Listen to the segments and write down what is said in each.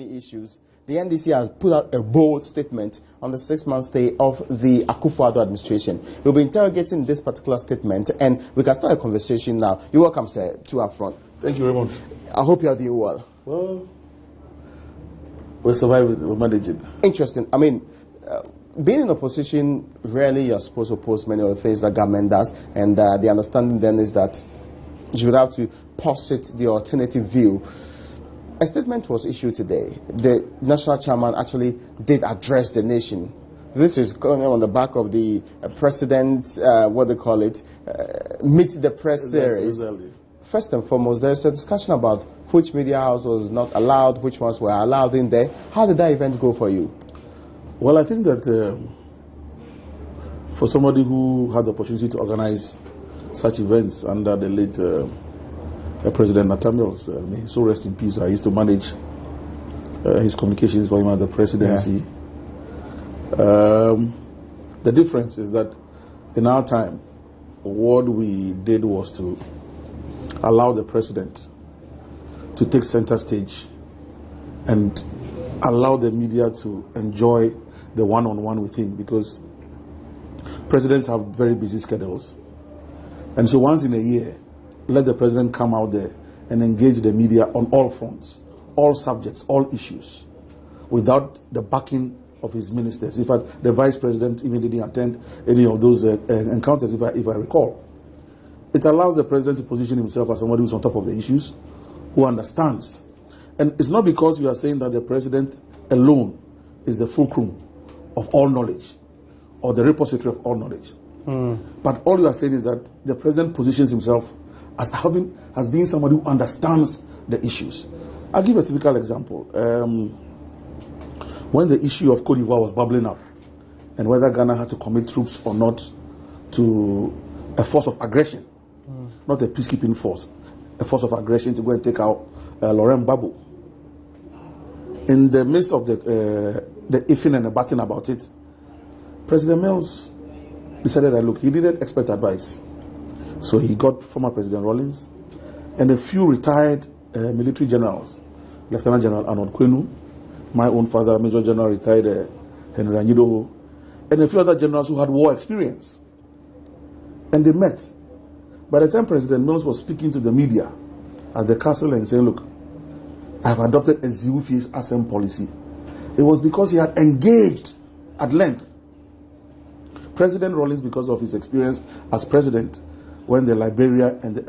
issues. The NDC has put out a bold statement on the 6-month stay of the Akufo-Addo administration. We'll be interrogating this particular statement, and we can start a conversation now. You're welcome, sir, to our front. Thank you very much. I hope you are doing well. Well, we'll survive it, we'll manage it. Interesting. I mean, being in opposition, rarely you're supposed to oppose many of the things that government does, and the understanding then is that you would have to posit the alternative view. A statement was issued today. The national chairman actually did address the nation. This is going on the back of the president, what they call it, Meet the Press series. Exactly. First and foremost, there's a discussion about which media house was not allowed, which ones were allowed in there. How did that event go for you? Well, I think that for somebody who had the opportunity to organize such events under the late President Nathaniel's, may he so rest in peace. I used to manage his communications for him at the presidency. Yeah. The difference is that in our time, what we did was to allow the president to take center stage and allow the media to enjoy the one-on-one with him, because presidents have very busy schedules. And so once in a year, let the president come out there and engage the media on all fronts, all subjects, all issues, without the backing of his ministers. In fact, the vice president even didn't attend any of those encounters, if I recall. It allows the president to position himself as somebody who's on top of the issues, who understands. And it's not because you are saying that the president alone is the fulcrum of all knowledge, or the repository of all knowledge. But all you are saying is that the president positions himself as being somebody who understands the issues. I'll give a typical example. When the issue of Côte d'Ivoire was bubbling up, and whether Ghana had to commit troops or not to a force of aggression, not a peacekeeping force, a force of aggression to go and take out Laurent Gbagbo. In the midst of the ifing and the batting about it, President Mills decided that, look, he didn't expect advice. So he got former President Rawlings and a few retired military generals, Lieutenant General Arnold Kwenu, my own father, Major General retired Henry Anyidoho, and a few other generals who had war experience. And they met. By the time President Mills was speaking to the media at the castle and saying, look, I have adopted a zero-fees ASEM policy, it was because he had engaged at length President Rawlings, because of his experience as president when the Liberia and the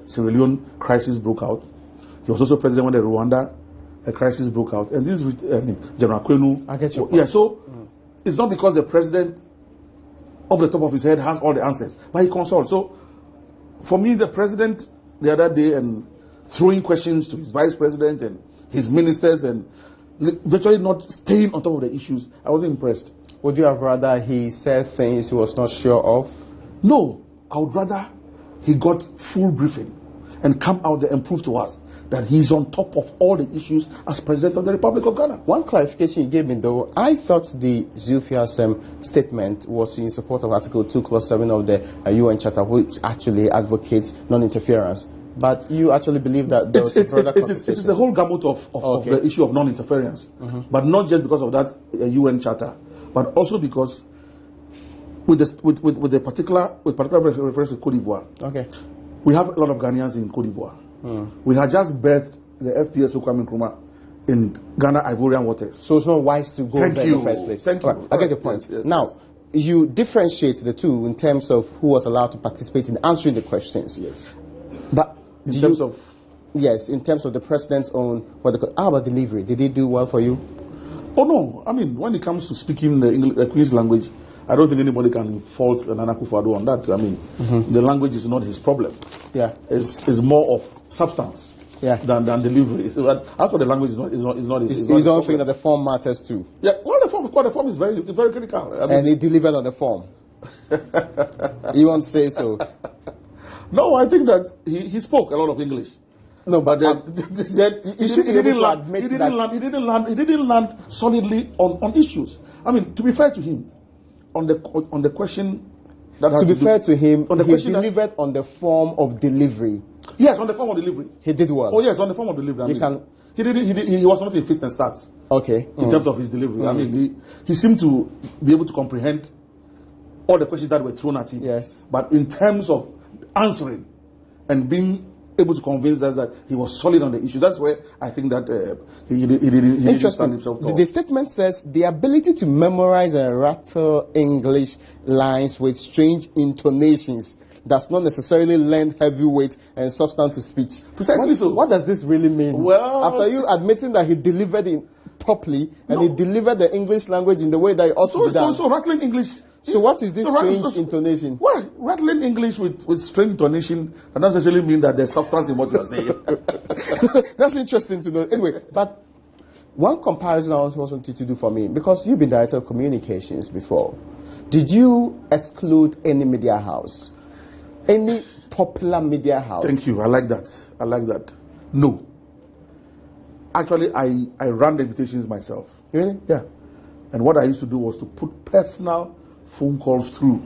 Sierra Leone crisis broke out. He was also president when the Rwanda crisis broke out. And this General Kwenu. I get your point. Yeah, so it's not because the president, up the top of his head, has all the answers, but he consults. So for me, the president the other day and throwing questions to his vice president and his ministers and virtually not staying on top of the issues, I wasn't impressed. Would you have rather he said things he was not sure of? No, I would rather he got full briefing and come out there and prove to us that he's on top of all the issues as President of the Republic of Ghana. One clarification you gave me, though, I thought the Zulfiasem statement was in support of Article 2, Clause 7 of the UN Charter, which actually advocates non-interference. But you actually believe that there was a broader it is a whole gamut of the issue of non-interference. But not just because of that UN Charter, but also because with the particular reference to Côte d'Ivoire, we have a lot of Ghanaians in Côte d'Ivoire. We had just birthed the FPS Kwame Nkrumah in Ghana Ivorian waters. So it's not wise to go there in the first place. Thank you. I get the point. Now, you differentiate the two in terms of who was allowed to participate in answering the questions. Yes. But in terms of the president's own, how about delivery? Did he do well for you? Oh no, I mean, when it comes to speaking the Queen's language, I don't think anybody can fault Nana Akufo-Addo on that. I mean, the language is not his problem. Yeah, it's more of substance. Yeah. Than delivery. So as for the language, is not his. You don't think that the form matters too? Yeah, well, the form is very critical. I mean, and he delivered on the form. You won't say so. No, I think that he spoke a lot of English. No, but he didn't land solidly on issues. I mean, to be fair to him, on the question that to be fair to him, he delivered on the form of delivery. Yes, on the form of delivery. He did well. Oh yes, on the form of delivery. He was not a fit and start. Okay. In terms of his delivery. I mean, he seemed to be able to comprehend all the questions that were thrown at him. Yes. But in terms of answering and being able to convince us that he was solid on the issue, that's where I think that he didn't stand himself tall. The statement says the ability to memorize and rattle English lines with strange intonations does not necessarily lend heavyweight and substance to speech. Precisely so. What does this really mean? Well, after you admitting that he delivered it properly and he delivered the English language in the way that it ought to be done. So rattling English. So what is this strange intonation? Well, rattling English with strange intonation does not necessarily mean that there's substance in what you are saying. That's interesting to know. Anyway, but one comparison I also wanted to do for me, because you've been director of communications before, did you exclude any media house? Any popular media house? Thank you. I like that. No. Actually, I ran the invitations myself. Really? Yeah. And what I used to do was to put personal phone calls through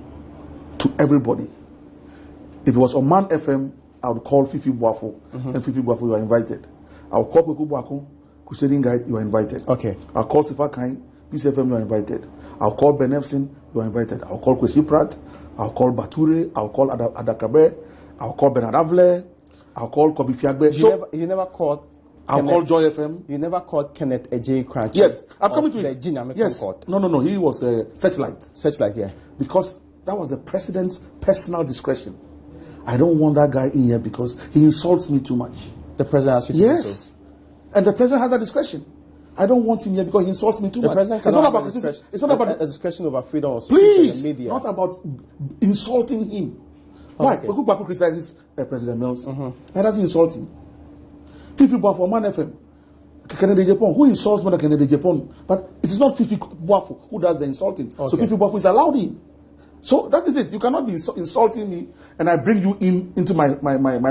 to everybody. If it was on Man FM, I would call Fifi Boafo, and Fifi Boafo, you are invited. I would call KOKU Boako, Crusading Guide, you are invited. Okay. I'll call Sifa Kain, Peace FM, you are invited. I'll call Ben Efsin, you are invited. I'll call Kwesi Pratt, I'll call Bature, I'll call Adakabe, I'll call Bernard Avle, I'll call Kobi Fiagbe. You never called I'll call Joy FM. You never called Kenneth Ejay Cranch? Yes, I'm coming to it. Yes. No. He was Searchlight. Searchlight, yeah. Because that was the president's personal discretion. I don't want that guy in here because he insults me too much. The president has to do so. Yes. And the president has that discretion. I don't want him here because he insults me too much. It's not about discretion. It's not about a discretion over freedom of speech in the media. Not about insulting him. Why? KOKU Baku criticizes President Mills. Why does he insult him? Fifi Boafo, Man FM, Kennedy Japan. Who insults more than Kennedy Japan? But it is not Fifi Boafo who does the insulting. Okay. So Fifi Boafo is allowed in. So that is it. You cannot be insulting me and I bring you into my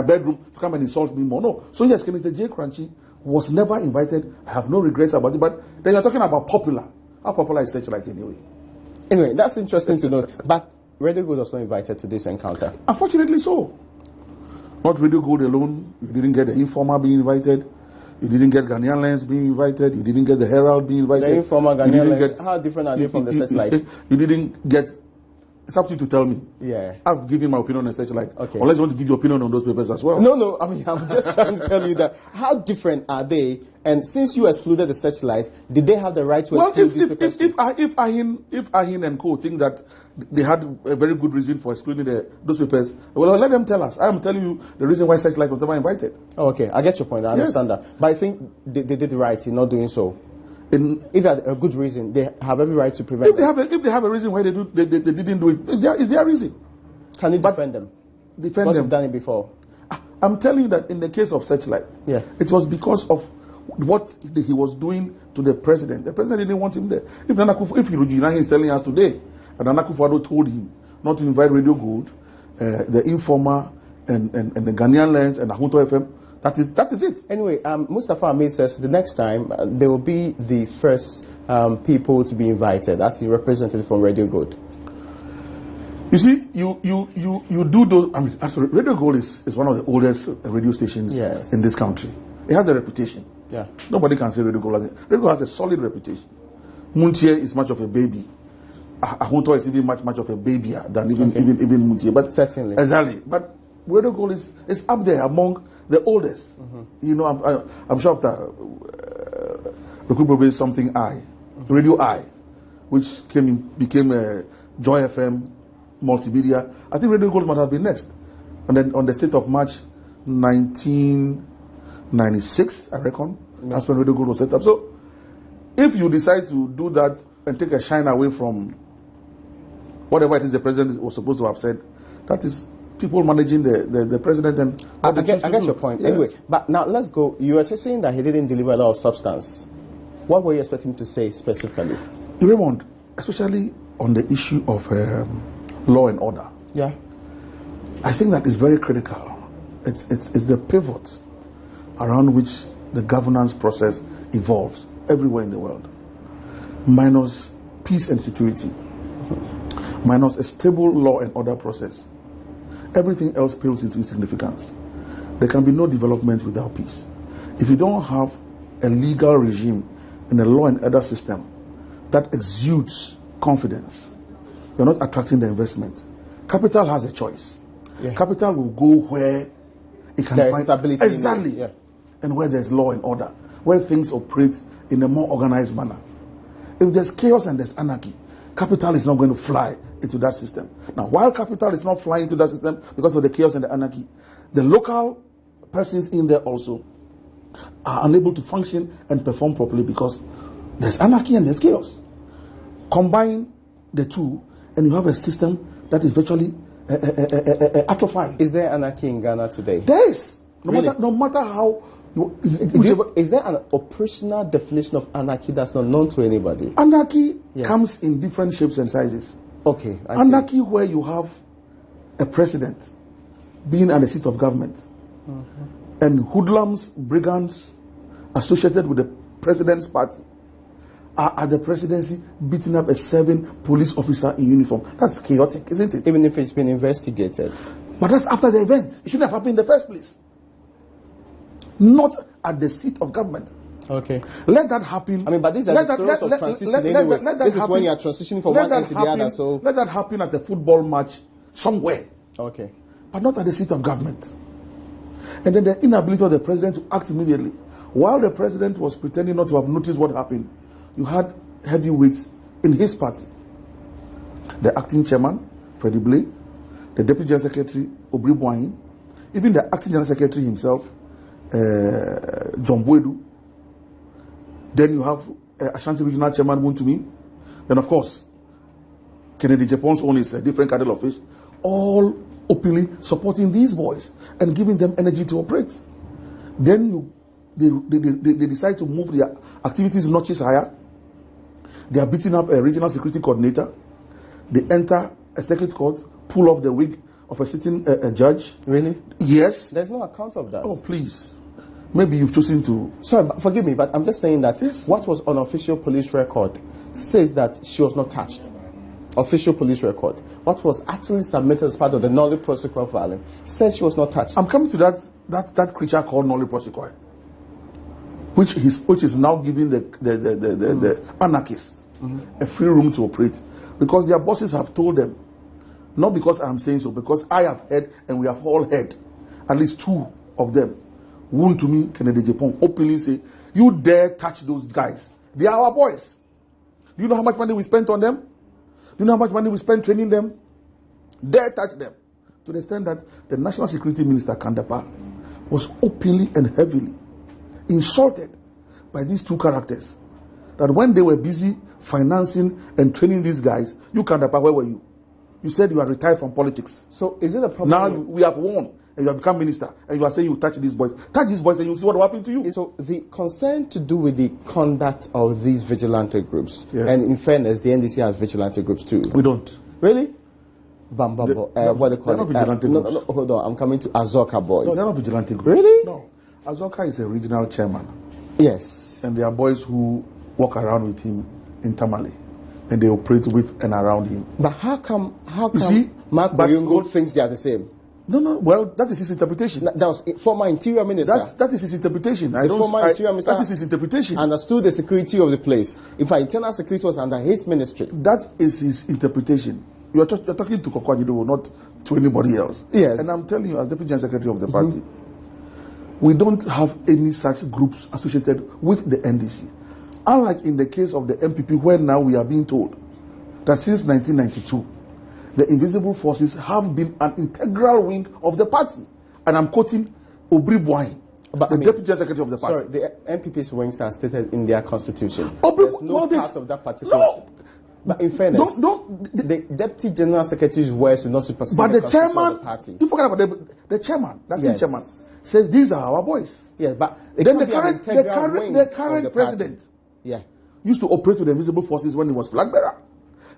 bedroom to come and insult me more. No. So yes, Kennedy J. Crunchy was never invited. I have no regrets about it. But then you're talking about popular. How popular is Searchlight anyway? Anyway, that's interesting to know. But Radio Gold was not invited to this encounter. Unfortunately so. Not Radio Gold alone. You didn't get the Informer being invited. You didn't get Ghanaian Lens being invited. You didn't get the Herald being invited. The Informer, Ghanaian Lens, how different are they from the Searchlight? You didn't get... It's up to you to tell me. Yeah. I've given my opinion on Searchlight. Okay. Unless you want to give your opinion on those papers as well. No. I mean, I'm just trying to tell you that. How different are they? And since you excluded the Searchlight, did they have the right to exclude these papers? If Ahin and co think that they had a very good reason for excluding those papers, well, let them tell us. I am telling you the reason why Searchlight was never invited. Oh, okay, I get your point. I understand that. But I think they did right in not doing so. If they had a good reason, they have every right to prevent If they have a reason why they didn't do it, is there a reason? Can you defend them? Defend because them. You've done it before. I'm telling you that in the case of Searchlight, it was because of what he was doing to the president. The president didn't want him there. If Hiroji is telling us today, and Nana Akufo-Addo told him not to invite Radio Gold, the Informer, and the Ghanaian Lens, and Ahunto FM, that is it. Anyway, Mustafa Ahmed says the next time they will be the first people to be invited as the representative from Radio Gold. You see, you do those. I mean, Radio Gold is one of the oldest radio stations in this country. It has a reputation. Yeah. Nobody can say Radio Gold has it. Radio Gold has a solid reputation. Muntie is much of a baby. Ahunto is even much of a babyer than even Muntie. But certainly. Exactly. But Radio Gold is up there among the oldest. You know, I'm sure after there could be something Radio I, which became Joy FM, multimedia. I think Radio Gold might have been next. And then on the 6th of March 1996, I reckon, that's when Radio Gold was set up. So if you decide to do that and take a shine away from whatever it is the president was supposed to have said, that is people managing the president. And I get your point. Yes. Anyway, but now let's go. You were just saying that he didn't deliver a lot of substance. What were you expecting him to say specifically? Raymond, especially on the issue of law and order. Yeah. I think that is very critical. It's the pivot around which the governance process evolves everywhere in the world. Minus peace and security. Minus a stable law and order process. Everything else pales into insignificance. There can be no development without peace. If you don't have a legal regime and a law and order system that exudes confidence, you're not attracting the investment. Capital has a choice. Yeah. Capital will go where it can find stability. Exactly. Yeah. And where there's law and order, where things operate in a more organized manner. If there's chaos and there's anarchy, capital is not going to fly into that system. Now, while capital is not flying into that system because of the chaos and the anarchy, the local persons in there also are unable to function and perform properly because there's anarchy and there's chaos. Combine the two, and you have a system that is virtually atrophied. Is there anarchy in Ghana today? There is. Really? No matter how. Is there an operational definition of anarchy that's not known to anybody? Anarchy comes in different shapes and sizes. Okay. Anarchy where you have a president being at the seat of government, and hoodlums, brigands associated with the president's party are at the presidency beating up a serving police officer in uniform. That's chaotic, isn't it? Even if it's been investigated. But that's after the event. It shouldn't have happened in the first place. Not at the seat of government. Okay. Let that happen. I mean, but this is the throes of transition anyway. This is when you are transitioning from one end to the other. So let that happen at the football match somewhere. Okay. But not at the seat of government. And then the inability of the president to act immediately. While the president was pretending not to have noticed what happened, you had heavyweights in his party. The acting chairman, Freddie Blay, the deputy general secretary, Obri Boahin, even the acting general secretary himself, John Boedu. Then you have Ashanti Regional Chairman Muntumi. Then, of course, Kennedy Japan's own is a different kettle of fish. All openly supporting these boys and giving them energy to operate. Then they decide to move their activities notches higher. They are beating up a regional security coordinator. They enter a circuit court, pull off the wig of a sitting judge. Really? Yes. There's no account of that. Oh, please. Maybe you've chosen to. Sorry, forgive me, but I'm just saying that what was on official police record says that she was not touched. Official police record. What was actually submitted as part of the Nolly Prosequi filing says she was not touched. I'm coming to that creature called Nolly Prosequi, which is now giving the anarchists a free room to operate, because their bosses have told them, not because I'm saying so, because I have heard and we have all heard, at least two of them, wound to me, Kennedy Japan, openly say, you dare touch those guys. They are our boys. Do you know how much money we spent on them? Do you know how much money we spent training them? Dare touch them. To the extent that the National Security Minister, Kandapa, was openly and heavily insulted by these two characters. That when they were busy financing and training these guys, you, Kandapa, where were you? You said you are retired from politics. So is it a problem? Now we have won and you have become minister and you are saying you touch these boys. Touch these boys and you'll see what will happen to you. So the concern to do with the conduct of these vigilante groups, yes. And in fairness, the NDC has vigilante groups too. We don't. Really? What do they call it? Vigilante groups. No, hold on. I'm coming to Azoka boys. No, they're not vigilante groups. Really? No. Azoka is a regional chairman. Yes. And there are boys who walk around with him in Tamale. And they operate with and around him. But how come see, Mark Boyungo thinks they are the same? No. Well, that is his interpretation. That was former Interior Minister. That is his interpretation. Former Interior Minister. That is his interpretation. Understood the security of the place. In fact, internal security was under his ministry. That is his interpretation. You're talking to KOKU ANYIDOHO, not to anybody else. Yes. And I'm telling you, as Deputy General Secretary of the party, we don't have any such groups associated with the NDC. Unlike in the case of the MPP, where now we are being told that since 1992, the invisible forces have been an integral wing of the party. And I'm quoting Obri Boahin, Deputy General Secretary of the party. Sorry, the MPP's wings are stated in their constitution. There's no part of that particular. No. But in fairness, the Deputy General Secretary's words should not supersede but the chairman, of the party. You forgot about the chairman, chairman, says these are our boys. Yes, but then the current president used to operate with the invisible forces when he was flag bearer.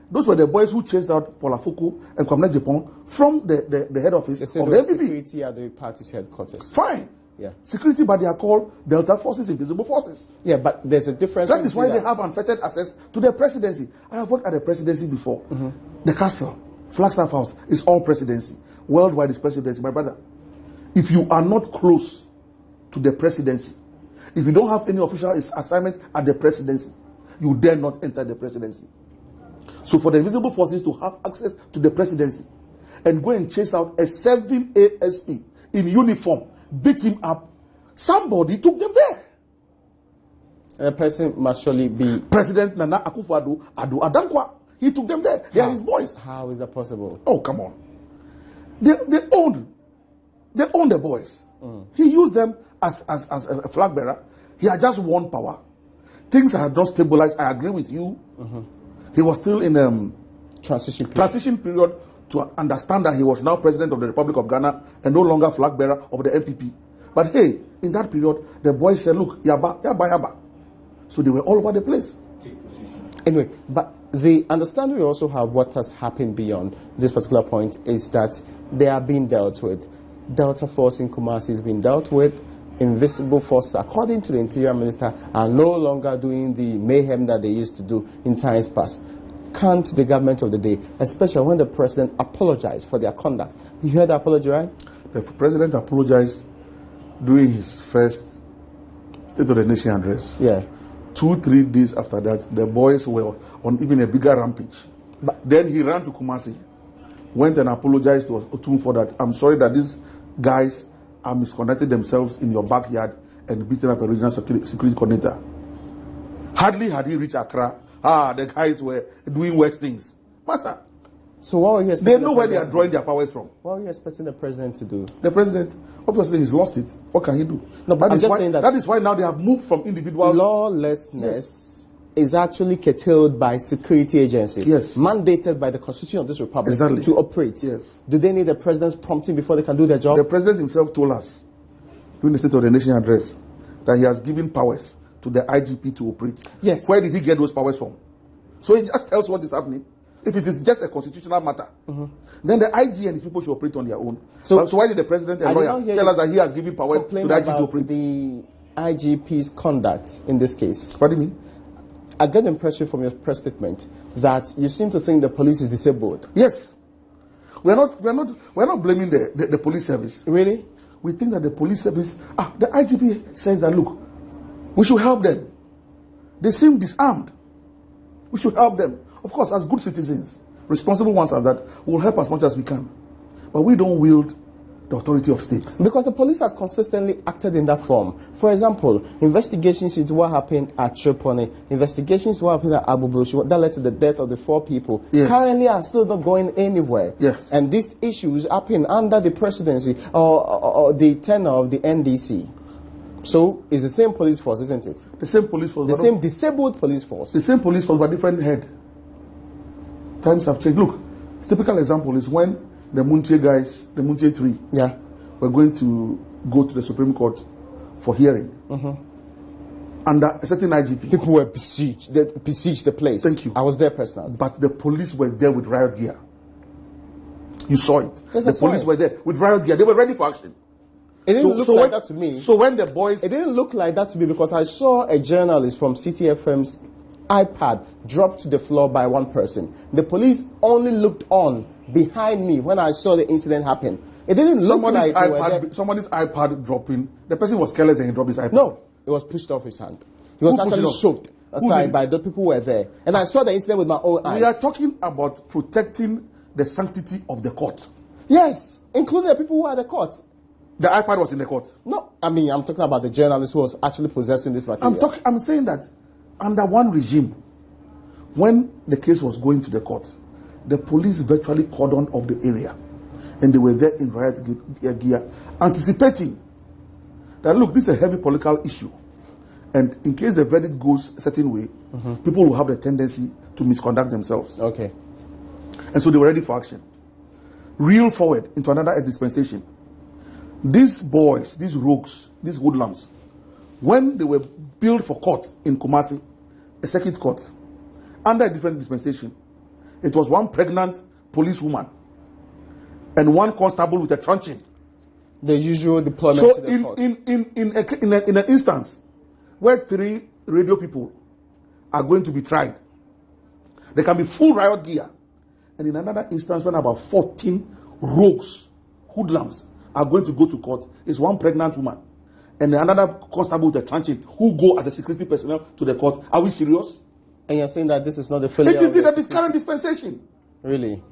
Those were the boys who chased out Paul Afoko and Kwame Japan from the head office of the MPP. Security at the party's headquarters. Fine. Yeah. Security, but they are called Delta Forces, Invisible Forces. Yeah, but there's a difference. That is why they have unfettered access to the presidency. I have worked at the presidency before. The castle, Flagstaff House, is all presidency. Worldwide is presidency, my brother. If you are not close to the presidency, If you don't have any official assignment at the presidency, you dare not enter the presidency. So for the invisible forces to have access to the presidency and go and chase out a 7 ASP in uniform, beat him up, somebody took them there. And the person must surely be President Nana Akufo-Addo Adankwa. He took them there. They are his boys. How is that possible? Oh, come on. They owned the boys. He used them as a flag bearer. He had just won power. Things had not stabilized. I agree with you. He was still in transition period to understand that he was now president of the Republic of Ghana and no longer flag bearer of the NPP. But hey, in that period, the boys said, look, yaba, yaba, yaba. So they were all over the place. Anyway, but the understanding we also have what has happened beyond this particular point is that they are being dealt with. Delta Force in Kumasi is being dealt with. Invisible forces, according to the Interior Minister, are no longer doing the mayhem that they used to do in times past. Can't the government of the day, especially when the president apologized for their conduct? You heard the apology, right? The president apologized during his first State of the Nation address. Yeah. 2-3 days after that, the boys were on even a bigger rampage. But then he ran to Kumasi, went and apologized to Otum for that. I'm sorry that these guys are misconducted themselves in your backyard and beaten up a regional security coordinator. Hardly had he reached Accra, the guys were doing worse things. Master, so what were you expecting? They know where they are drawing their powers from. What were you expecting the president to do? The president, obviously, he's lost it. What can he do? No, but I'm just saying that is why now they have moved from individuals. Lawlessness is actually curtailed by security agencies, mandated by the Constitution of this republic to operate. Yes. Do they need the president's prompting before they can do their job? The president himself told us during the State of the Nation address that he has given powers to the IGP to operate. Yes. Where did he get those powers from? So he just tells what is happening. If it is just a constitutional matter, then the IG and his people should operate on their own. So why did the president and lawyer tell us that he has given powers to the IG to operate? The IGP's conduct in this case. What do you mean? I get the impression from your press statement that you seem to think the police is disabled. Yes. We're not blaming the police service. Really? We think that the police service, the IGP says that, look, we should help them. They seem disarmed. We should help them. Of course, as good citizens, responsible ones are that, we'll help as much as we can. But we don't wield the authority of state. Because the police has consistently acted in that form. For example, investigations into what happened at Chopone, investigations into what happened at Abu Broshi, that led to the death of the 4 people, currently are still not going anywhere. Yes. And these issues happen under the presidency or the tenure of the NDC. So it's the same police force, isn't it? The same police force. The same disabled police force. The same police force, but different head. Times have changed. Look, typical example is when the Muntie guys, the Muntie 3, were going to go to the Supreme Court for hearing. Under a certain IGP. People were besieged. They besieged the place. Thank you. I was there personally. But the police were there with riot gear. You saw it. Yes, the police were there with riot gear. They were ready for action. It didn't look like that to me. So when the boys... It didn't look like that to me because I saw a journalist from CTFM's iPad dropped to the floor by one person. The police only looked on behind me when I saw the incident happen. It didn't look like somebody's iPad dropping. The person was careless and he dropped his iPad. No, it was pushed off his hand. He was actually shoved aside by the people who were there. And I saw the incident with my own eyes. We are talking about protecting the sanctity of the court. Yes, including the people who are at the court. The iPad was in the court. No, I mean, I'm talking about the journalist who was actually possessing this material. I'm saying that under one regime, when the case was going to the court, the police virtually cordoned off the area. And they were there in riot gear, anticipating that, look, this is a heavy political issue. And in case the verdict goes a certain way, people will have the tendency to misconduct themselves. Okay. And so they were ready for action. Reel forward into another dispensation. These boys, these rogues, these hoodlums, when they were billed for court in Kumasi, a circuit court, under a different dispensation, it was one pregnant policewoman and one constable with a truncheon. The usual deployment so to the court. in an instance where 3 radio people are going to be tried, there can be full riot gear. And in another instance when about 14 rogues, hoodlums, are going to go to court, is one pregnant woman and another constable with a transit who go as a security personnel to the court. Are we serious? And you're saying that this is not the failure? It is the current dispensation. Really?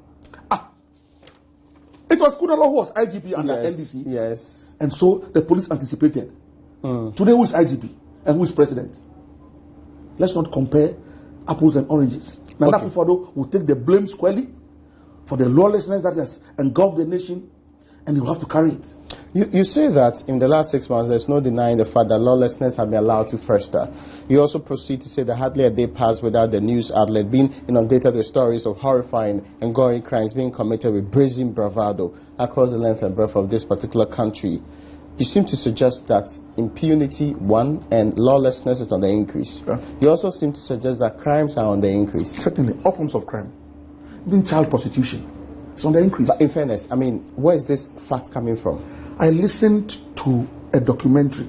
It was Kudalo who was IGP under NDC. Yes. And so the police anticipated. Today, who is IGP and who is president? Let's not compare apples and oranges. Nana Akufo-Addo will take the blame squarely for the lawlessness that has engulfed the nation, and he will have to carry it. You say that in the last 6 months, there's no denying the fact that lawlessness has been allowed to fester. You also proceed to say that hardly a day passed without the news outlet being inundated with stories of horrifying and gory crimes being committed with brazen bravado across the length and breadth of this particular country. You seem to suggest that impunity, one, and lawlessness is on the increase. Yeah. You also seem to suggest that crimes are on the increase. Certainly, all forms of crime, even child prostitution, is on the increase. But in fairness, I mean, where is this fact coming from? I listened to a documentary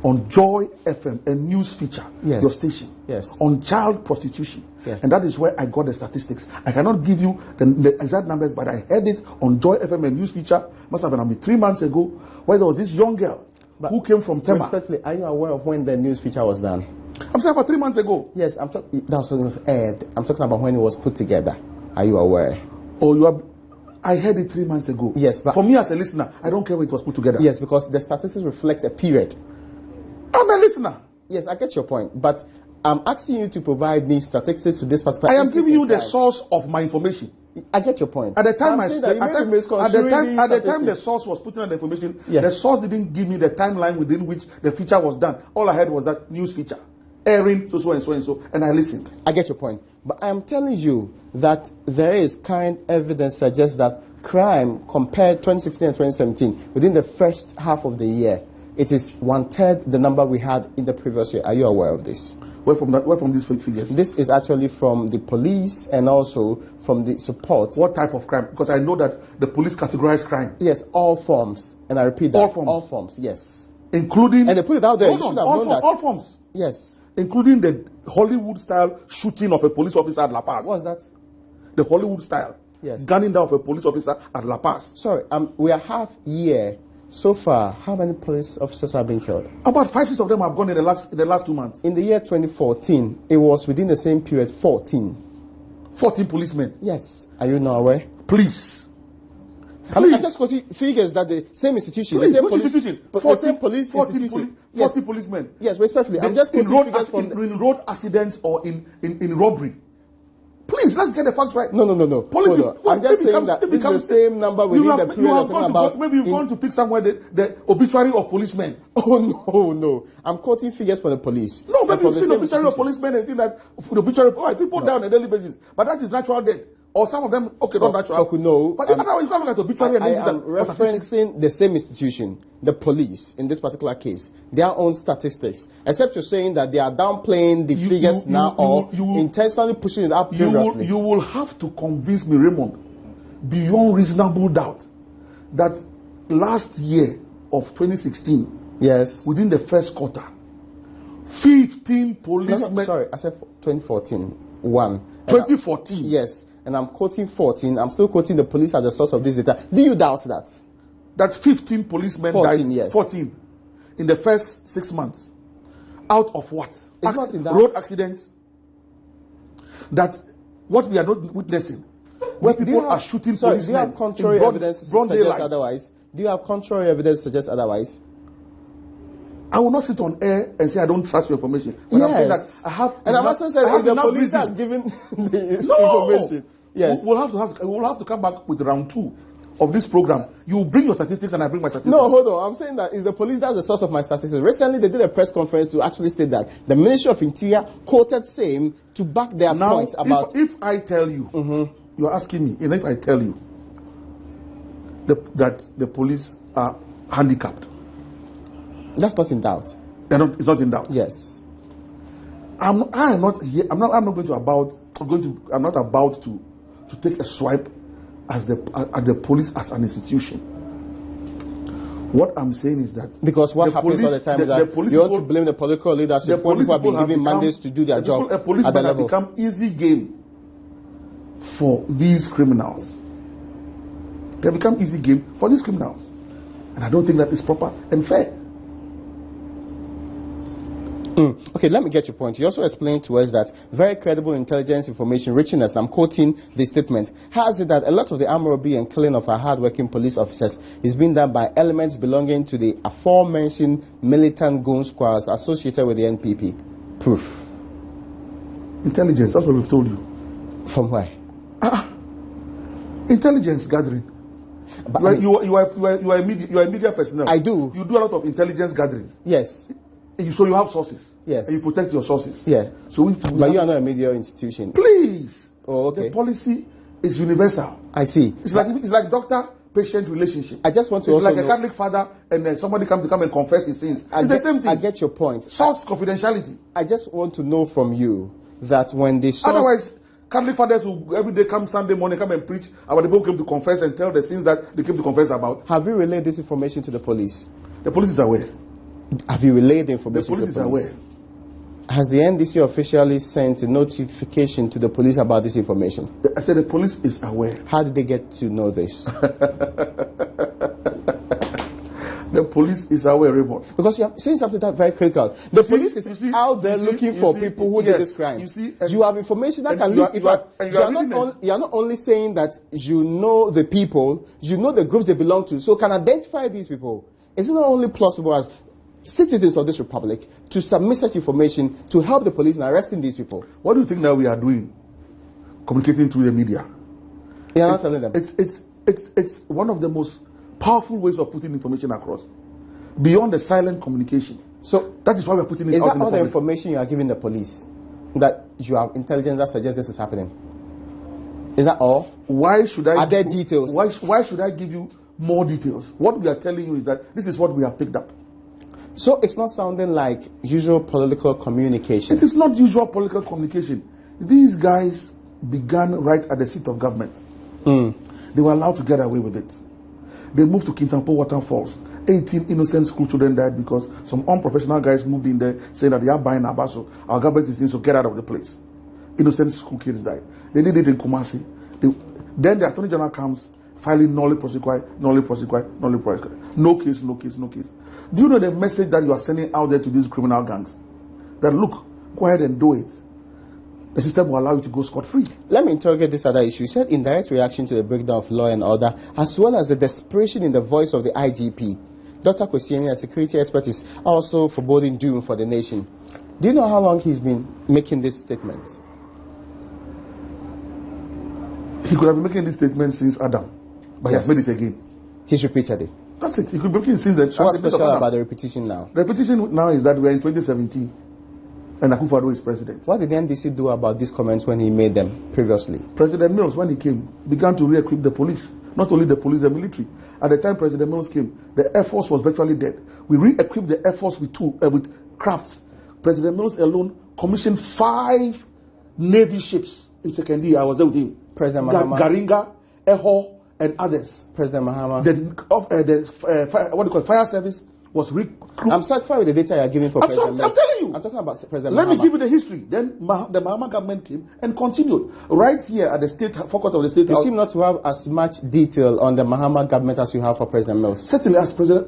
on Joy FM, a news feature, your station, on child prostitution. Yeah. And that is where I got the statistics. I cannot give you the exact numbers, but I heard it on Joy FM, a news feature, must have been 3 months ago, where there was this young girl who came from Tema. Respectfully, are you aware of when the news feature was done? I'm saying about 3 months ago. Yes, that was something of aired. I'm talking about when it was put together. Are you aware? Oh, you are. I heard it 3 months ago. Yes, but for me as a listener, I don't care when it was put together. Yes, because the statistics reflect a period. I'm a listener. Yes, I get your point, but I'm asking you to provide me statistics to this particular. I am giving you the source of my information. I get your point. At the time, the source was putting on the information, the source didn't give me the timeline within which the feature was done. All I had was that news feature, airing so and so, and I listened. I get your point, but I am telling you that there is kind evidence suggests that crime compared 2016 and 2017 within the first half of the year, it is 1/3 the number we had in the previous year. Are you aware of this? Where from these figures? This is actually from the police and also from the support. What type of crime? Because I know that the police categorize crime. Yes, all forms. And I repeat that. All forms. All forms, yes. Including... And they put it out there. You should have known that. All forms. Yes. Including the Hollywood-style shooting of a police officer at La Paz. What's that? The Hollywood-style. Yes. Gunning down of a police officer at La Paz. Sorry, we are half year. So far, how many police officers have been killed? About 5-6 of them have gone in the last 2 months. In the year 2014, it was within the same period 14 policemen. Yes. Are you not aware? Please. I'm just quoting figures that the same institution, Please, the same police institution, 14 police institution. 40 policemen. Yes, respectfully. I'm just quoting figures from in road accidents or in robbery. Please, let's get the facts right. No. Police, I'm just saying that it's the same number within the period I'm talking about. Maybe you've gone to pick somewhere the obituary of policemen. Oh, no. I'm quoting figures from the police. No, maybe you've seen the obituary of policemen and think that the obituary people die on a daily basis. But that is natural death. Or some of them, not natural. No. But you can't look at obituary and I am referencing the same institution, the police, in this particular case, their own statistics. Except you're saying that they are downplaying the figures now or intentionally pushing it up previously. You will have to convince me, Raymond, beyond reasonable doubt, that last year of 2016, yes, within the first quarter, 15 policemen... No, sorry, I said 2014. 2014? Yes. And I'm quoting 14. I'm still quoting the police as the source of this data. Do you doubt that? That 15 policemen 14, died. Yes. 14 in the first 6 months. Out of what? Road accidents. That what we are not witnessing. Where people are shooting policemen. Do you have contrary evidence to suggest otherwise? Do you have contrary evidence to suggest otherwise? I will not sit on air and say I don't trust your information. But yes. I'm saying that I have. And I'm also saying the police has given the information. Yes. We'll have to come back with round 2 of this program. You bring your statistics and I bring my statistics. No, hold on. I'm saying that is the police that's the source of my statistics. Recently, they did a press conference to actually state that the Ministry of Interior quoted same to back their points about. If I tell you, you're asking me, and if I tell you that the police are handicapped. That's not in doubt. It's not in doubt. Yes. I'm not about to take a swipe at the police as an institution. What I'm saying is that because what happens all the time is that you want to blame the political leadership when people have been given mandates to do their job. Policemen have become easy game for these criminals. They have become easy game for these criminals, and I don't think that is proper and fair. Okay, let me get your point. You also explained to us that very credible intelligence information reaching us, and I'm quoting the statement, has it that a lot of the armed robbery and killing of our hard-working police officers is being done by elements belonging to the aforementioned militant goon squads associated with the NPP. Proof. Intelligence, that's what we've told you. From where? Intelligence gathering. But you are a media personnel. I do. You do a lot of intelligence gathering. Yes. So you have sources. Yes. And you protect your sources. Yeah. So but you are not a media institution. Please. Oh, okay. The policy is universal. I see. It's like doctor-patient relationship. I just want to it's also like a Catholic father and then somebody come and confess his sins. It's the same thing. I get your point. Source confidentiality. I just want to know from you that when the source... Otherwise, Catholic fathers who every day come Sunday morning, come and preach about the people who came to confess and tell the sins that they came to confess about. Have you relayed this information to the police? The police is aware. Have you relayed the information to the police? The police is aware. Has the NDC officially sent a notification to the police about this information? I said the police is aware. How did they get to know this? The police is aware, Raymond. Because you are saying something that's very critical. The police is out there looking for people who did this crime. You have information that can lead. You are not only saying that you know the people, you know the groups they belong to, so can identify these people. Is it not only plausible as citizens of this republic to submit such information to help the police in arresting these people? What do you think that we are doing? Communicating through the media. Yeah, I'm telling them. It's one of the most powerful ways of putting information across. Beyond the silent communication. So that is why we're putting it out in the public. Is that all the information you are giving the police? That you have intelligence that suggests this is happening? Is that all? Why should I? Are there details? Why should I give you more details? What we are telling you is that this is what we have picked up. So it's not sounding like usual political communication. It is not usual political communication. These guys began right at the seat of government. They were allowed to get away with it. They moved to Kintampo Waterfalls. 18 innocent school children died because some unprofessional guys moved in there saying that they are buying Abaso. Our government is in, so get out of the place. Innocent school kids died. They did it in Kumasi. Then the Attorney General comes filing nolli prosequi. No case. Do you know the message that you are sending out there to these criminal gangs? That look, go ahead and do it. The system will allow you to go scot-free. Let me interrogate this other issue. You said in direct reaction to the breakdown of law and order, as well as the desperation in the voice of the IGP, Dr. Kwesi, a security expert, is also foreboding doom for the nation. Do you know how long he's been making this statement? He could have been making this statement since Adam, but he has made it again. He's repeated it. That's it. He could be making it since then. So what's special about the repetition now? The repetition now is that we are in 2017. And Akufo-Addo is president. What did the NDC do about these comments when he made them previously? President Mills, when he came, began to re-equip the police. Not only the police, the military. At the time President Mills came, the Air Force was virtually dead. We re-equipped the Air Force with crafts. President Mills alone commissioned 5 Navy ships in second year. I was there with him. President Mahama. Garinga, Eho, and others. President Mahama. The fire service was recruited. I'm satisfied with the data you are giving for President Mills. I'm telling you. I'm talking about President Let Mahama. me give you the history. Then the Mahama government came and continued. Right here at the state forecourt of the state You house. seem not to have as much detail on the Mahama government as you have for President Mills. Certainly, as President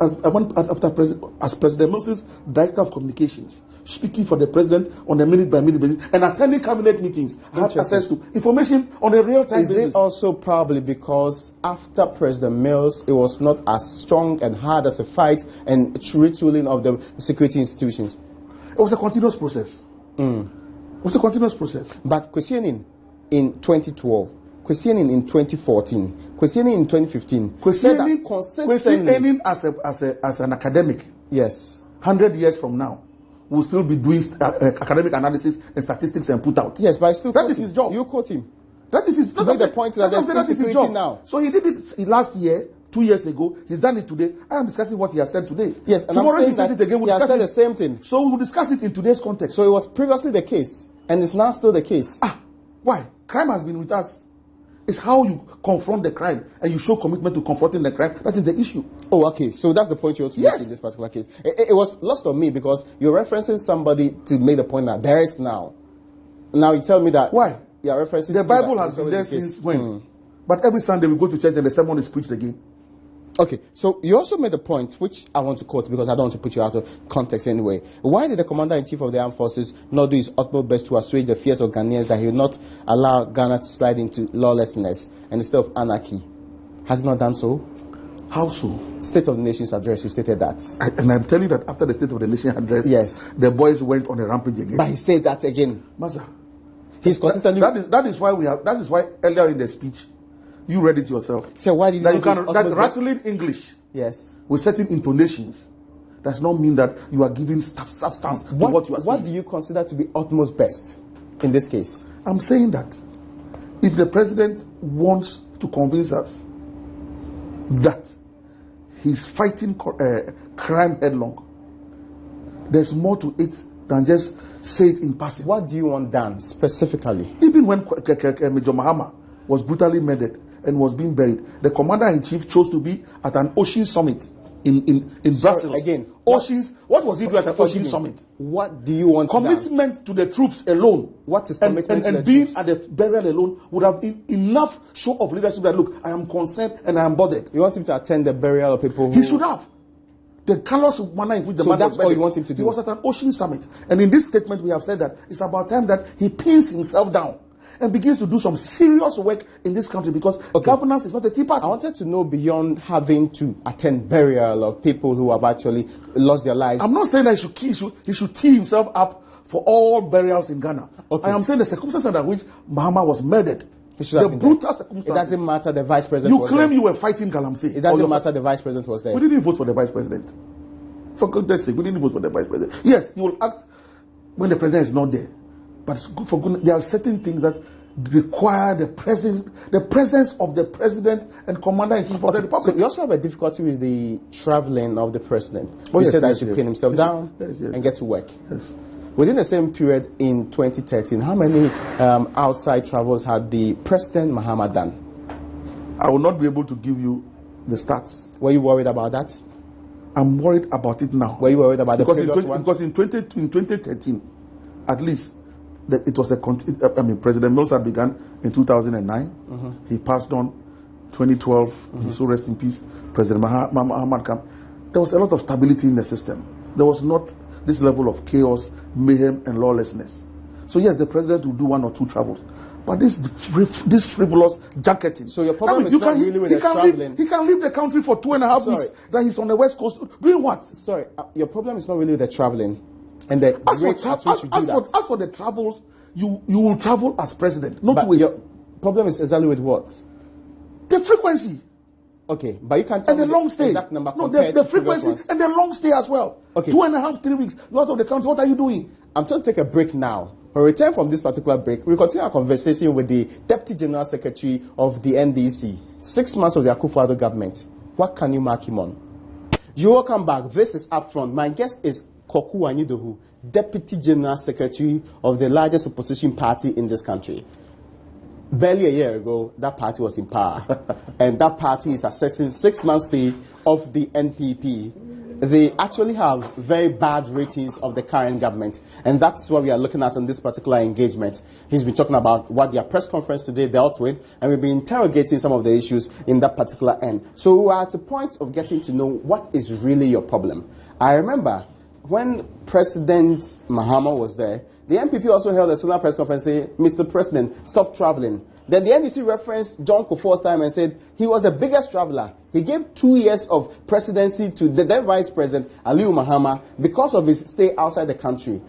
Mills' Director of Communications, speaking for the President on a minute-by-minute basis and attending cabinet meetings, I had access to information on a real-time basis. Is it also probably because after President Mills, it was not as strong and hard as a fight and retooling of the security institutions? It was a continuous process. It was a continuous process. But questioning in 2012, questioning in 2014, questioning in 2015, questioning as an academic. Yes. 100 years from now, will still be doing academic analysis and statistics and put out. Yes, but that is his job. You quote him. That is his job. The point is that is his job now. So he did it last year, 2 years ago. He's done it today. I am discussing what he has said today. Yes, and tomorrow I'm saying that he has said the same thing. So we will discuss it in today's context. So it was previously the case, and it's now still the case. Why? Crime has been with us. It's how you confront the crime and you show commitment to confronting the crime. That is the issue. Oh, okay. So that's the point you want to make in this particular case. It was lost on me because you're referencing somebody to make the point that there is now. Now you tell me that. Why? You're referencing the Bible has been there since when? But every Sunday we go to church and the sermon is preached again. Okay, so you also made a point, which I want to quote because I don't want to put you out of context anyway. Why did the Commander-in-Chief of the Armed Forces not do his utmost best to assuage the fears of Ghanaians that he would not allow Ghana to slide into lawlessness and instead of anarchy? Has he not done so? How so? State of the Nation's address, he stated that. And I'm telling you that after the State of the Nation address, yes, the boys went on a rampage again. But he said that again. Master, he's consistently. That is why earlier in the speech, you read it yourself. So why did you that rattling English? Yes. With certain intonations does not mean that you are giving substance to what you are saying. What do you consider to be utmost best in this case? I'm saying that if the president wants to convince us that he's fighting crime headlong, there's more to it than just say it in passing. What do you want done specifically? Even when Major Mahama was brutally murdered and was being buried, the Commander-in-Chief chose to be at an ocean summit in Brussels. Again, what was he doing at an ocean summit? What do you want commitment to the troops alone? What is commitment and being troops? At the burial alone would have been enough show of leadership that, look, I am concerned and I am bothered. You want him to attend the burial of people who... He should have. The callous manner in which the man that's all you want him to do? He was at an ocean summit. And in this statement we have said that it's about time that he pins himself down and begins to do some serious work in this country, because governance is not a tea party. I wanted to know, beyond having to attend burial of people who have actually lost their lives. I'm not saying that he should tee himself up for all burials in Ghana. I am saying the circumstances under which Mahama was murdered. The brutal circumstances. It doesn't matter the vice president was there. You claim you were fighting Galamsey. It doesn't matter the vice president was there. We didn't vote for the vice president. For goodness sake, we didn't vote for the vice president. Yes, you will act when the president is not there. But for goodness, there are certain things that require the presence of the president and commander-in-chief of the republic. So you also have a difficulty with the traveling of the president. He said that he should pin himself down and get to work. Yes. Within the same period in 2013, how many outside travels had the President Mahama done? I will not be able to give you the stats. Were you worried about that? I'm worried about it now. Were you worried about the previous one? Because in 2013, at least, it was President Mills had begun in 2009. Mm-hmm. He passed on 2012. Mm-hmm. So rest in peace, President Muhammad Khan. There was a lot of stability in the system. There was not this level of chaos, mayhem, and lawlessness. So yes, the president will do 1 or 2 travels, but this frivolous jacketing. So your problem is not really with the traveling. He can leave the country for 2.5 weeks. That he's on the West Coast doing what? Sorry, your problem is not really with the traveling. And the as for the travels, you will travel as president, not with. Your problem is exactly with what? The frequency. Okay, but you can't tell me the long stay. Exact number. No, the frequency and the long stay as well. Okay, 2.5, 3 weeks. You're out of the country. What are you doing? I'm trying to take a break now. When we return from this particular break, we'll continue our conversation with the Deputy General Secretary of the NDC. 6 months of the Akufo-Addo government. What can you mark him on? You're welcome back. This is Upfront. My guest is KOKU ANYIDOHO, Deputy General Secretary of the largest opposition party in this country. Barely a year ago, that party was in power. And that party is assessing 6 months stay of the NPP. They actually have very bad ratings of the current government. And that's what we are looking at in this particular engagement. He's been talking about what their press conference today dealt with, and we've been interrogating some of the issues in that particular end. So we're at the point of getting to know what is really your problem. I remember when President Mahama was there, the NPP also held a similar press conference saying, Mr. President, stop traveling. Then the NDC referenced John Kufuor's time and said he was the biggest traveler. He gave 2 years of presidency to the then Vice President, Aliyu Mahama, because of his stay outside the country.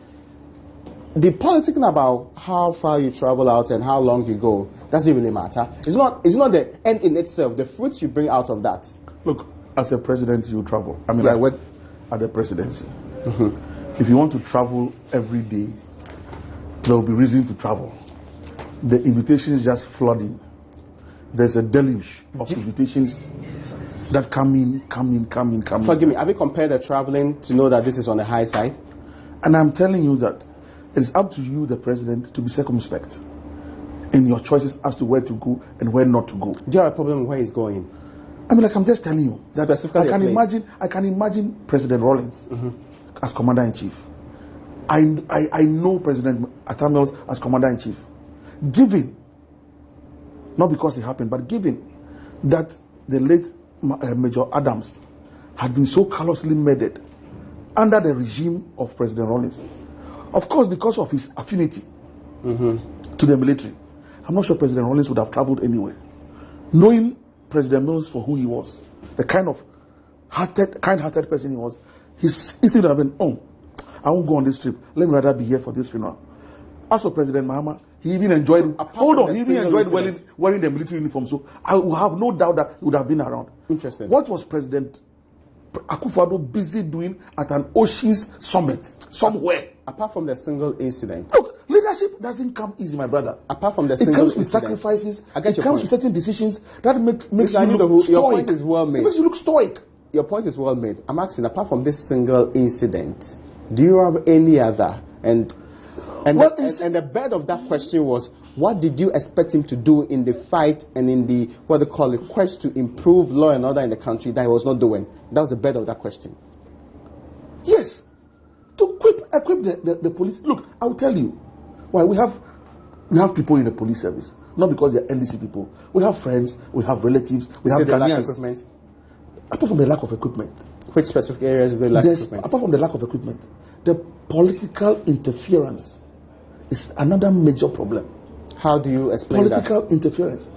The politicking about how far you travel out and how long you go, does it really matter? It's not the end in itself, the fruits you bring out of that. Look, as a president, you travel. I mean, I work at the presidency. Mm-hmm. If you want to travel every day, there will be reason to travel. The invitations just flooding. There's a deluge of invitations that come in. Forgive me, have you compared the traveling to know that this is on the high side? And I'm telling you that it's up to you, the president, to be circumspect in your choices as to where to go and where not to go. Do you have a problem with where he's going? I mean, like I'm just telling you that specifically I can imagine President Rawlings as Commander-in-Chief. I know President Atamils as Commander-in-Chief. Given, not because it happened, but given that the late Major Adams had been so callously murdered under the regime of President Rawlings. Of course, because of his affinity to the military, I'm not sure President Rawlings would have traveled anywhere. Knowing President Mills for who he was, the kind of kind-hearted person he was, his instinct would have been, oh, I won't go on this trip. Let me rather be here for this funeral. As for President Mahama, he even enjoyed, wearing the military uniform. So I will have no doubt that he would have been around. Interesting. What was President Akufo-Addo busy doing at an Oceans summit somewhere? Apart from the single incident. Look, leadership doesn't come easy, my brother. Apart from the it single comes with incident. sacrifices. It comes with certain decisions that makes you look stoic. Your point is well made. It makes you look stoic. Your point is well made. I'm asking, apart from this single incident, do you have any other? And the bed of that question was, what did you expect him to do in the fight and in the, what they call it, quest to improve law and order in the country that he was not doing? That was the bed of that question. Yes. To equip the police. Look, I'll tell you why we have people in the police service. Not because they're NDC people. We have friends, we have relatives, we have Ghanaians. Apart from the lack of equipment. Which specific areas do they lack equipment? Apart from the lack of equipment, the political interference is another major problem. How do you explain political interference?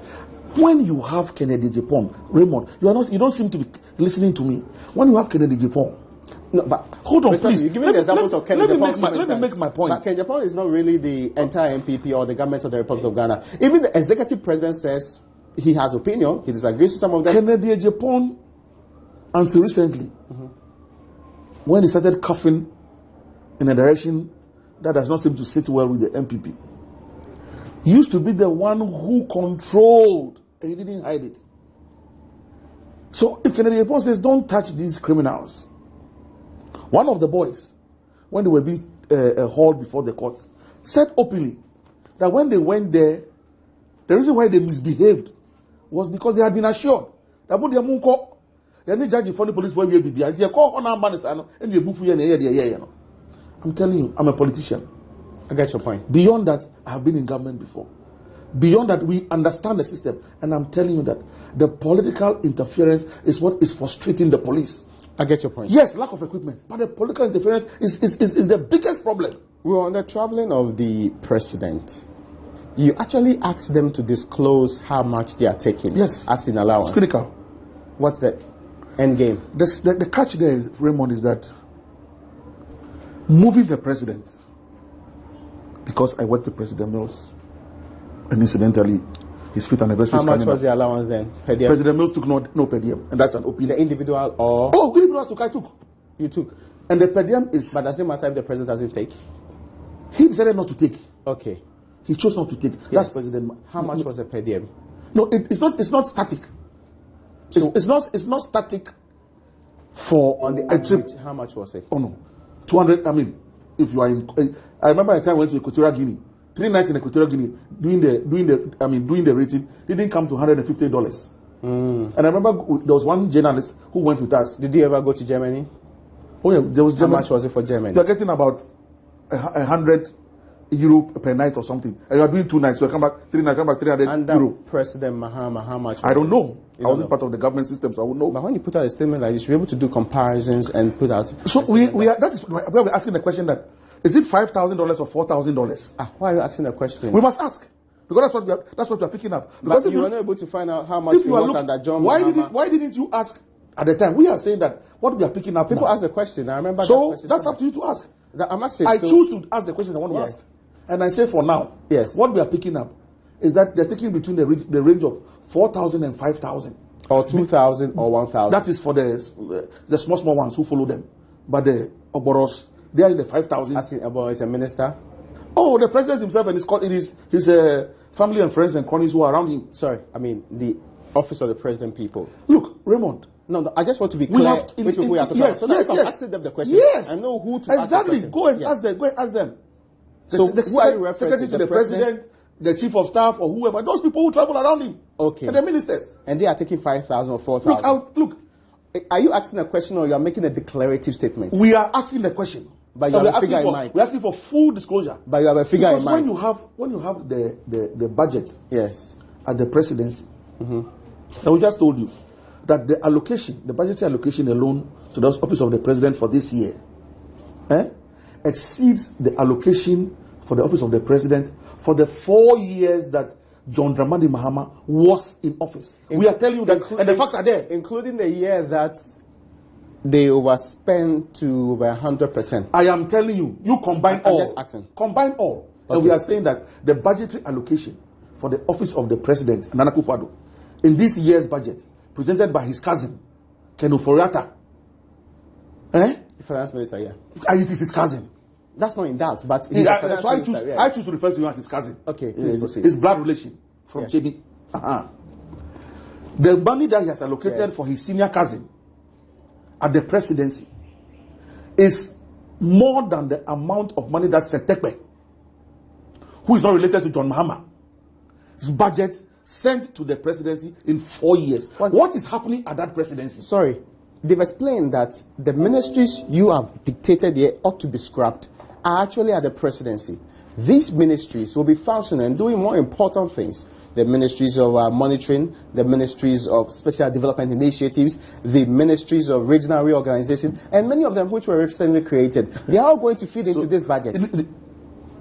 When you have Kennedy Japan, Raymond, you don't seem to be listening to me. When you have Kennedy Japan, no, but hold on, please. You're giving the examples of Kennedy Japan. Let me make my point. But Kennedy Japan is not really the entire NPP or the government of the Republic of Ghana. Even the executive president says he has opinion. He disagrees with some of them. Kennedy Japan, until recently, when he started coughing in a direction that does not seem to sit well with the NPP, he used to be the one who controlled, and he didn't hide it. So if Kennedy Japan says, don't touch these criminals, one of the boys, when they were being hauled before the court, said openly that when they went there, the reason why they misbehaved was because they had been assured that judge for the police where we be and I'm telling you, I'm a politician. I get your point. Beyond that, I have been in government before. Beyond that, we understand the system, and I'm telling you that the political interference is what is frustrating the police. I get your point. Yes, lack of equipment, but the political interference is the biggest problem. We were on the traveling of the president. You actually asked them to disclose how much they are taking. Yes. As in allowance. It's critical. What's the end game? The catch there, Raymond, is that moving the president, because I worked with President Mills, and incidentally, his 5th anniversary. How much was the allowance then? Per diem? President Mills took no per diem, and that's an opinion. The individual or? Oh, individuals took. I took. You took. And the per diem is. But does it matter if the president doesn't take? He decided not to take. Okay. He chose not to take. Yes. That's President. How much was the per diem? No, it's not static. So it's not static. For on the a trip. How much was it? Oh no, 200. I mean, if you are in, I remember a time I went to Equatorial Guinea. 3 nights in Equatorial Guinea doing the rating didn't come to $150. And I remember there was one journalist who went with us. Did you ever go to Germany? Oh yeah, there was Germany. How much was it for Germany? You are getting about 100 euro per night or something. And you are doing 2 nights. So you come back 3 nights, come back 300 Under euro. President Mahama, how much? I don't know. I wasn't part of the government system, so I would know. But when you put out a statement like this, you're able to do comparisons and put out. So that is why we're asking the question that is it $5,000 or $4,000? Why are you asking the question? We must ask. Because that's what we are picking up. Because but you were not able to find out how much it was under John Mahama. Why didn't you ask at the time? We are saying that what we are picking up. People ask the question. I remember. So that's up to you to ask. I'm asking. I choose to ask the questions I want to ask, and I say for now, yes, what we are picking up is that they're taking between the range of 4,000 and 5,000, or 2,000 or 1,000. That is for the small ones who follow them, but the Oboros, they are in the 5,000. As in Oboros is a minister. Oh, the president himself and his family and friends and cronies who are around him. Sorry, I mean the office of the president people. Look, Raymond. No, I just want to be clear which people we are talking about. So that I'm asking them the question. Yes. I know who to ask the question. Exactly. Go and ask them. Go and ask them. So who are you referencing? Secretary to the president, the chief of staff, or whoever. Those people who travel around him. Okay. And the ministers. And they are taking 5,000 or 4,000. Look. Are you asking a question or you are making a declarative statement? We are asking the question. But you have a figure in mind. We're asking for full disclosure. But you have a figure in mind. Because when you have the budget, yes, at the presidency, and we just told you that the allocation, the budgetary allocation alone to the office of the president for this year, exceeds the allocation for the office of the president for the 4 years that John Dramani Mahama was in office. We are telling you that, and the facts are there. Including the year that they overspent to over 100%. I am telling you, you combine all. Just asking. Combine all. Okay. And we are saying that the budgetary allocation for the office of the president, Nana Akufo-Addo, in this year's budget, presented by his cousin, Ken Ofori-Atta. The finance minister, yeah. And it is his cousin. That's not in doubt, but that's why I choose to refer to him as his cousin. Okay, please proceed. His blood relation from Chebi. The money that he has allocated for his senior cousin at the presidency is more than the amount of money that Setekpe, who is not related to John Mahama's budget, sent to the presidency in 4 years. What is happening at that presidency? Sorry, they've explained that the ministries you have dictated here ought to be scrapped are actually at the presidency. These ministries will be functioning and doing more important things. The ministries of monitoring, the ministries of special development initiatives, the ministries of regional reorganization, and many of them which were recently created. They are all going to feed into this budget.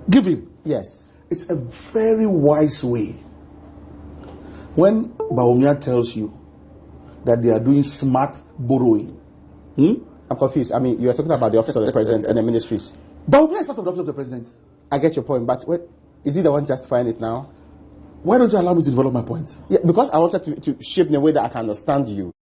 Give him. Yes. It's a very wise way. When Bawumia tells you that they are doing smart borrowing. I'm confused. I mean, you are talking about the office of the president and the ministries. Bawumia is part of the office of the president. I get your point, but is he the one justifying it now? Why don't you allow me to develop my point? Yeah, because I wanted to shape in a way that I can understand you.